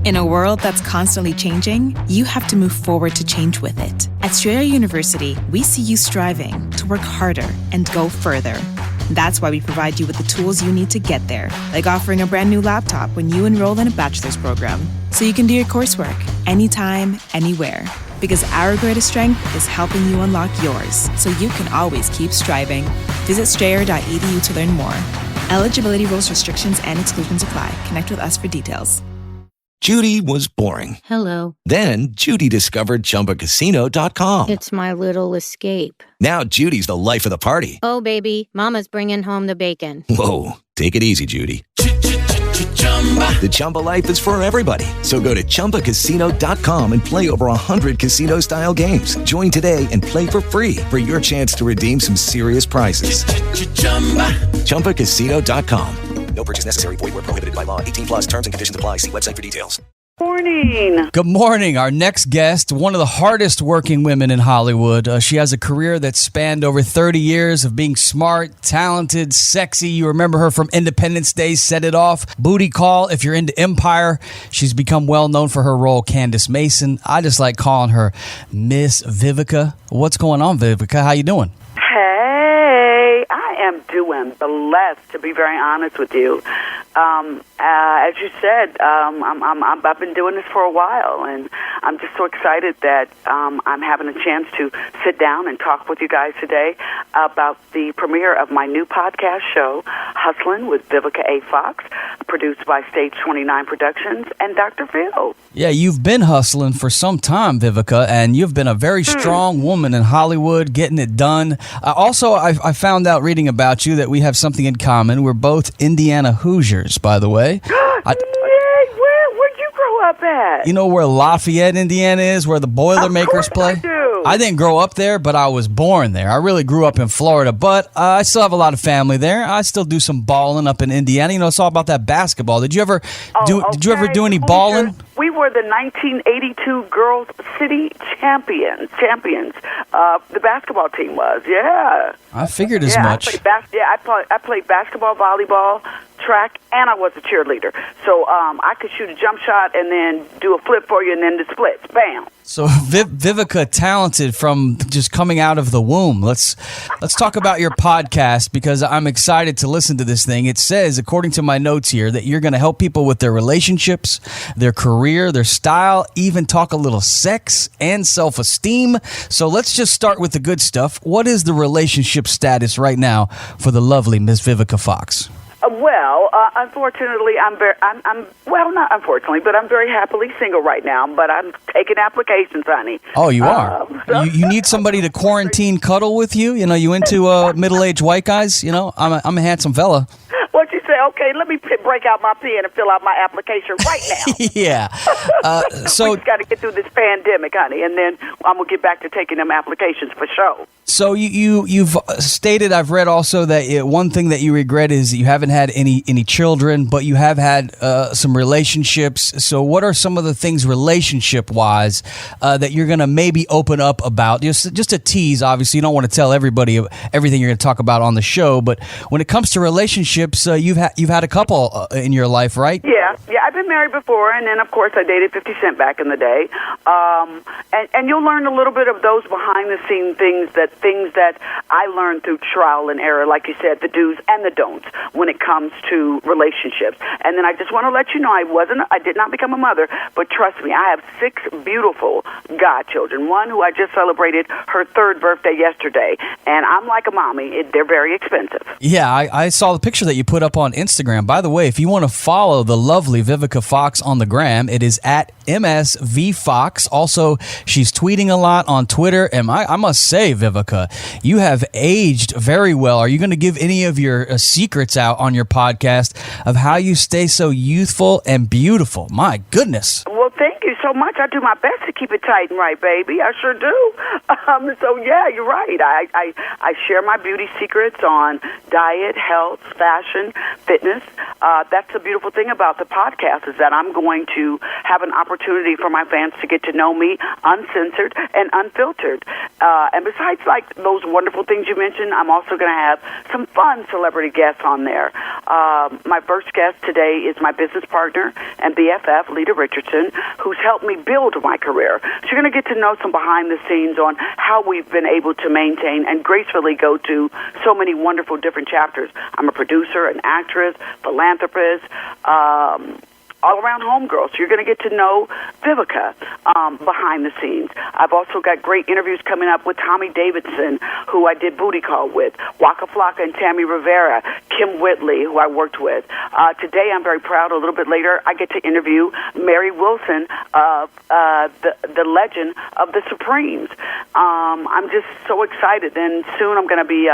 In a world that's constantly changing, you have to move forward to change with it. At Strayer University, we see you striving to work harder and go further. That's why we provide you with the tools you need to get there, like offering a brand new laptop when you enroll in a bachelor's program, so you can do your coursework anytime, anywhere. Because our greatest strength is helping you unlock yours, so you can always keep striving. Visit strayer.edu to learn more. Eligibility rules, restrictions, and exclusions apply. Connect with us for details. Judy was boring. Hello. Then Judy discovered ChumbaCasino.com. It's my little escape. Now Judy's the life of the party. Oh, baby, mama's bringing home the bacon. Whoa, take it easy, Judy. The Chumba life is for everybody. So go to ChumbaCasino.com and play over 100 casino-style games. Join today and play for free for your chance to redeem some serious prizes. ChumbaCasino.com. No purchase necessary. Void where prohibited by law. 18 plus terms and conditions apply. See website for details. Morning. Good morning. Our next guest, one of the hardest working women in Hollywood. She has a career that spanned over 30 years of being smart, talented, sexy. You remember her from Independence Day, Set It Off, Booty Call. If you're into Empire, she's become well known for her role, Candace Mason. I just like calling her Miss Vivica. What's going on, Vivica? How you doing? Hey, I am doing blessed, to be very honest with you. As you said, I've been doing this for a while, and I'm just so excited that I'm having a chance to sit down and talk with you guys today about the premiere of my new podcast show, Hustlin with Vivica A. Fox, produced by Stage 29 Productions and Dr. Phil. Yeah, you've been hustling for some time, Vivica, and you've been a very strong woman in Hollywood, getting it done. Also, I found out reading about you that we have something in common. We're both Indiana Hoosiers, by the way. Where'd you grow up at? You know where Lafayette, Indiana is, where the Boilermakers play? I do. I didn't grow up there, but I was born there. I really grew up in Florida, but I still have a lot of family there. I still do some balling up in Indiana. You know, it's all about that basketball. Did you ever do any balling? We were the 1982 Girls City champions. The basketball team was, yeah. I figured as much. I played basketball, volleyball, track, and I was a cheerleader. So I could shoot a jump shot and then do a flip for you and then the splits. Bam. So Vivica, talented from just coming out of the womb. Let's talk about your podcast, because I'm excited to listen to this thing. It says, according to my notes here, that you're going to help people with their relationships, their career, their style, even talk a little sex and self-esteem. So let's just start with the good stuff. What is the relationship status right now for the lovely Miss Vivica Fox? Unfortunately, not unfortunately, but I'm very happily single right now, but I'm taking applications, honey. Oh, you are? You need somebody to quarantine cuddle with you? You know, you into middle-aged white guys? You know, I'm a handsome fella. What'd you say? Okay, let me break out my pen and fill out my application right now. Yeah. So we just got to get through this pandemic, honey, and then I'm going to get back to taking them applications for sure. So you've stated, I've read also, that one thing that you regret is that you haven't had any children, but you have had some relationships. So what are some of the things relationship-wise that you're going to maybe open up about? Just a tease, obviously. You don't want to tell everybody everything you're going to talk about on the show, but when it comes to relationships, you've had a couple in your life, right? Yeah, I've been married before, and then, of course, I dated 50 Cent back in the day. And you'll learn a little bit of those behind-the-scene things that I learned through trial and error, like you said, the do's and the don'ts when it comes to relationships. And then I just want to let you know, I did not become a mother, but trust me, I have 6 beautiful godchildren. One who I just celebrated her 3rd birthday yesterday, and I'm like a mommy. They're very expensive. Yeah, I saw the picture that you put up on Instagram. By the way, if you want to follow the lovely Vivica Fox on the gram, it is at MSVFox. Also, she's tweeting a lot on Twitter, and I must say, Vivica, you have aged very well. Are you going to give any of your secrets out on your podcast of how you stay so youthful and beautiful? My goodness. Well, thank Thank you so much. I do my best to keep it tight and right, baby. I sure do. So yeah, you're right. I share my beauty secrets on diet, health, fashion, fitness. That's the beautiful thing about the podcast is that I'm going to have an opportunity for my fans to get to know me uncensored and unfiltered. And besides, like those wonderful things you mentioned, I'm also going to have some fun celebrity guests on there. My first guest today is my business partner and BFF, Lita Richardson, who's helped me build my career. So you're going to get to know some behind the scenes on how we've been able to maintain and gracefully go to so many wonderful different chapters. I'm a producer, an actress, philanthropist, all-around homegirl. So you're going to get to know Vivica behind the scenes. I've also got great interviews coming up with Tommy Davidson, who I did Booty Call with, Waka Flocka and Tammy Rivera, Kim Whitley, who I worked with. Today, I'm very proud. A little bit later, I get to interview Mary Wilson of the legend of the Supremes. I'm just so excited. And soon I'm going to be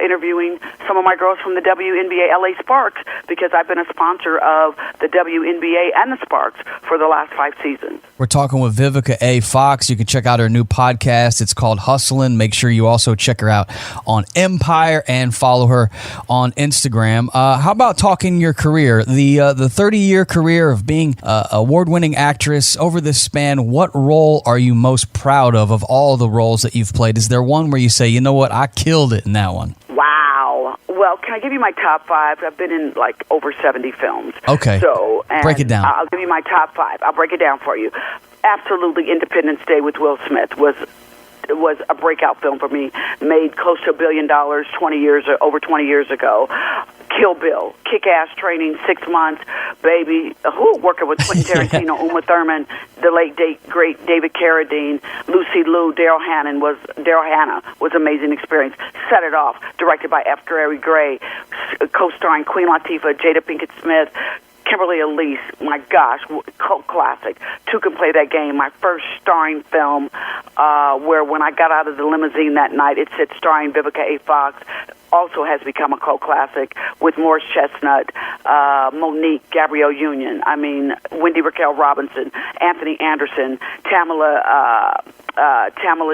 interviewing some of my girls from the WNBA LA Sparks because I've been a sponsor of the WNBA and the Sparks for the last 5 seasons. We're talking with Vivica A. Fox. You can check out her new podcast. It's called Hustlin. Make sure you also check her out on Empire and follow her on Instagram. How about talking your career? The 30-year career of being an award-winning actress over this span, what role are you most proud of all the roles that you've played? Is there one where you say, you know what, I killed it in that one? Wow. Well, can I give you my top 5? I've been in like over 70 films. Okay. So break it down. I'll give you my top 5. I'll break it down for you. Absolutely, Independence Day with Will Smith was a breakout film for me. Made close to $1 billion over 20 years ago. Kill Bill, Kick-Ass Training, 6 months, baby. Working with Quentin Tarantino, Uma Thurman, the late great David Carradine, Lucy Liu, Daryl Hannah was an amazing experience. Set It Off, directed by F. Gary Gray, co-starring Queen Latifah, Jada Pinkett Smith, Kimberly Elise, my gosh, cult classic. Two Can Play That Game, my first starring film, where when I got out of the limousine that night, it said starring Vivica A. Fox. Also has become a cult classic with Morris Chestnut, Monique, Gabrielle Union, Wendy Raquel Robinson, Anthony Anderson, Tamala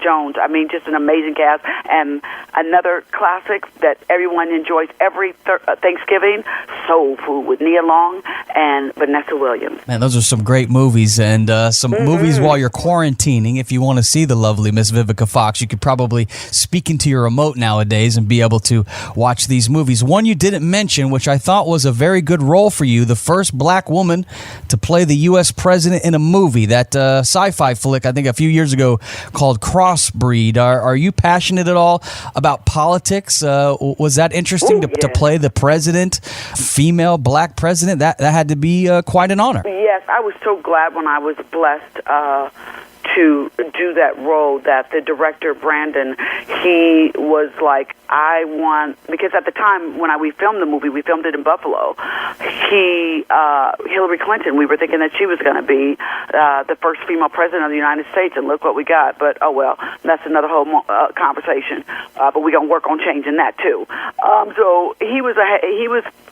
Jones. Just an amazing cast. And another classic that everyone enjoys every Thanksgiving, Soul Food with Nia Long and Vanessa Williams. Man, those are some great movies, and some movies while you're quarantining. If you want to see the lovely Miss Vivica Fox, you could probably speak into your remote nowadays and be able to watch these movies. One you didn't mention, which I thought was a very good role for you, the first black woman to play the U.S. president in a movie, that sci-fi flick, I think a few years ago, called Crossbreed. Are you passionate at all about politics? Was that interesting to play the president, female black president? That had to be quite an honor. Yes, I was so glad when I was blessed to do that role, that the director, Brandon, he was like, because at the time when we filmed the movie, we filmed it in Buffalo, Hillary Clinton, we were thinking that she was going to be the first female president of the United States, and look what we got. But, oh well, that's another whole conversation. But we're going to work on changing that, too. So he was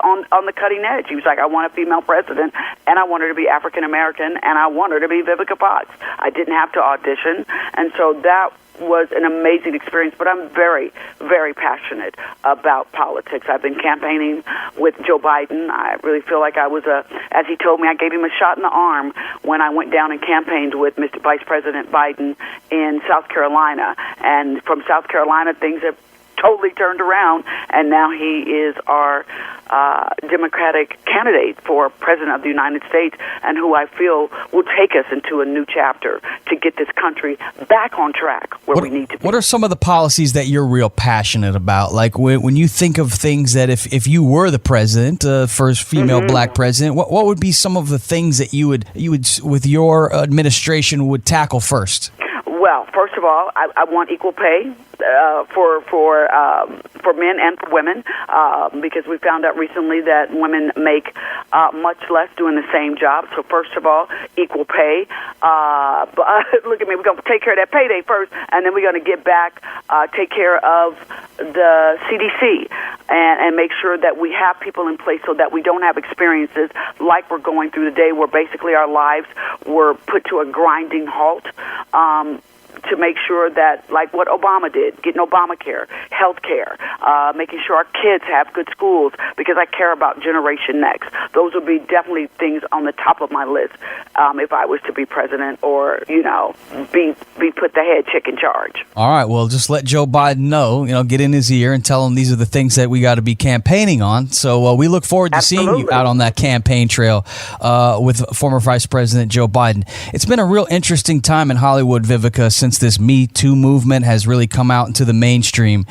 on the cutting edge. He was like, I want a female president, and I want her to be African-American, and I want her to be Vivica Fox. I didn't have to audition, and so that was an amazing experience, but I'm very, very passionate about politics. I've been campaigning with Joe Biden. I really feel like I was as he told me, I gave him a shot in the arm when I went down and campaigned with Mr. Vice President Biden in South Carolina. And from South Carolina, things have totally turned around, and now he is our Democratic candidate for President of the United States, and who I feel will take us into a new chapter to get this country back on track where we need to be. What are some of the policies that you're real passionate about? Like when you think of things that if you were the president, first female black president, what would be some of the things that you would with your administration would tackle first? Well, first of all, I want equal pay for for men and for women, because we found out recently that women make much less doing the same job. So first of all, equal pay. But look at me, we're going to take care of that payday first, and then we're going to get back, take care of the CDC, and make sure that we have people in place so that we don't have experiences like we're going through today, where basically our lives were put to a grinding halt. To make sure that, like what Obama did, getting Obamacare, health care, making sure our kids have good schools, because I care about Generation Next. Those would be definitely things on the top of my list if I was to be president, or, be put the head chick in charge. All right, well, just let Joe Biden know, get in his ear and tell him these are the things that we got to be campaigning on. So we look forward to seeing you out on that campaign trail with former Vice President Joe Biden. It's been a real interesting time in Hollywood, Vivica, since this Me Too movement has really come out into the mainstream.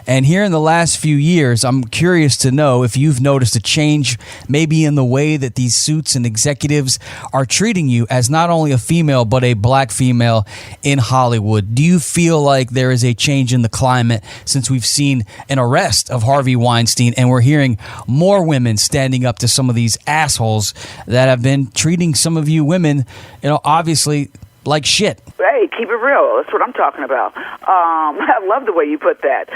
And here in the last few years, I'm curious to know if you've noticed a change maybe in the way that these suits and executives are treating you as not only a female, but a black female in Hollywood. Do you feel like there is a change in the climate since we've seen an arrest of Harvey Weinstein, and we're hearing more women standing up to some of these assholes that have been treating some of you women, obviously like shit? Hey, keep it real. That's what I'm talking about. I love the way you put that.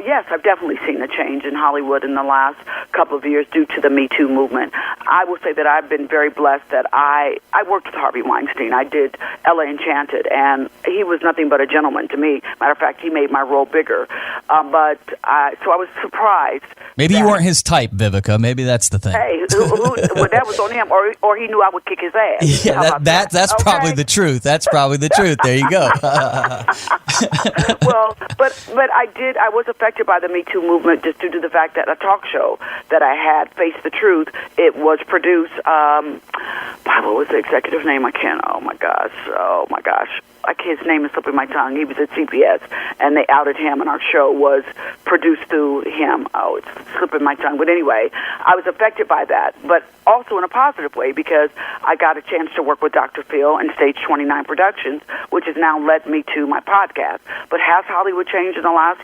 Yes, I've definitely seen a change in Hollywood in the last couple of years due to the Me Too movement. I will say that I've been very blessed that I worked with Harvey Weinstein. I did Ella Enchanted, and he was nothing but a gentleman to me. Matter of fact, he made my role bigger. So I was surprised. Maybe you weren't his type, Vivica. Maybe that's the thing. Hey, well, that was on him, or he knew I would kick his ass. Yeah, that's okay? Probably the truth. That's probably the truth. There you go. Well, but I was affected by the Me Too movement just due to the fact that a talk show that I had, Face the Truth, it was produced, what was the executive name? Oh my gosh. His name is slipping my tongue. He was at CBS, and they outed him, and our show was produced through him. Oh, it's slipping my tongue. But anyway, I was affected by that, but also in a positive way, because I got a chance to work with Dr. Phil and Stage 29 Productions, which has now led me to my podcast. But has Hollywood changed in the last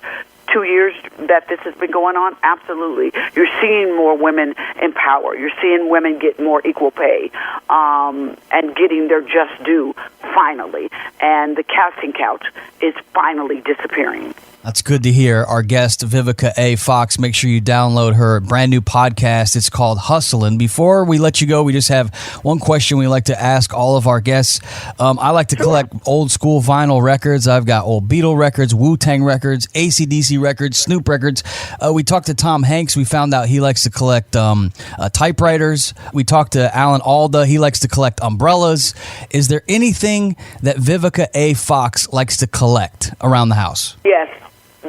2 years that this has been going on? Absolutely. You're seeing more women in power. You're seeing women get more equal pay, and getting their just due, finally. And the casting couch is finally disappearing. That's good to hear. Our guest, Vivica A. Fox, make sure you download her brand new podcast. It's called Hustlin. Before we let you go, we just have one question we like to ask all of our guests. I like to collect old school vinyl records. I've got old Beatle records, Wu-Tang records, AC/DC records, Snoop records. We talked to Tom Hanks. We found out he likes to collect typewriters. We talked to Alan Alda. He likes to collect umbrellas. Is there anything that Vivica A. Fox likes to collect around the house? Yes.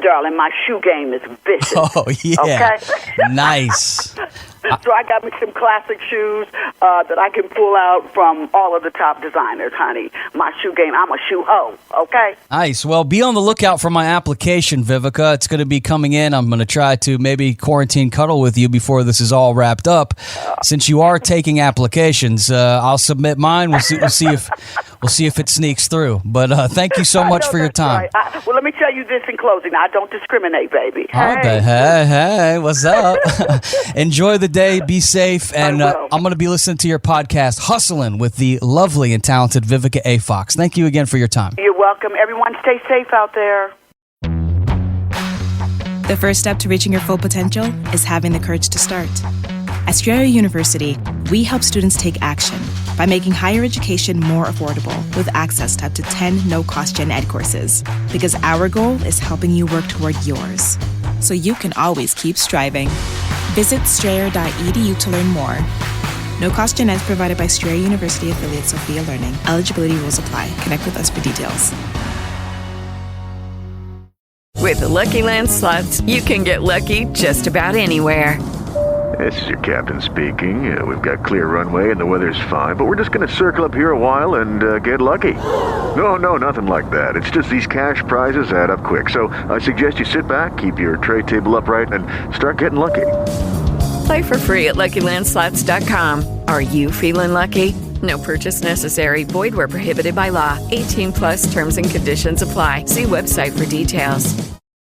Darling, my shoe game is vicious. Oh, yeah. Okay? Nice. So I got me some classic shoes that I can pull out from all of the top designers, honey. My shoe game, I'm a shoe hoe, okay? Nice. Well, be on the lookout for my application, Vivica. It's going to be coming in. I'm going to try to maybe quarantine cuddle with you before this is all wrapped up. Since you are taking applications, I'll submit mine. We'll see if it sneaks through. But thank you so much for your time. Right. Well, let me tell you this in closing. I don't discriminate, baby. Hey, what's up? Enjoy the day. Be safe. And I'm going to be listening to your podcast, Hustlin', with the lovely and talented Vivica A. Fox. Thank you again for your time. You're welcome. Everyone stay safe out there. The first step to reaching your full potential is having the courage to start. At Strayer University, we help students take action by making higher education more affordable with access to up to 10 no-cost gen ed courses. Because our goal is helping you work toward yours, so you can always keep striving. Visit strayer.edu to learn more. No-cost gen ed provided by Strayer University affiliate Sophia Learning. Eligibility rules apply. Connect with us for details. With the Lucky Land Slots, you can get lucky just about anywhere. This is your captain speaking. We've got clear runway and the weather's fine, but we're just going to circle up here a while and get lucky. No, nothing like that. It's just these cash prizes add up quick. So I suggest you sit back, keep your tray table upright, and start getting lucky. Play for free at LuckyLandSlots.com. Are you feeling lucky? No purchase necessary. Void where prohibited by law. 18+ terms and conditions apply. See website for details.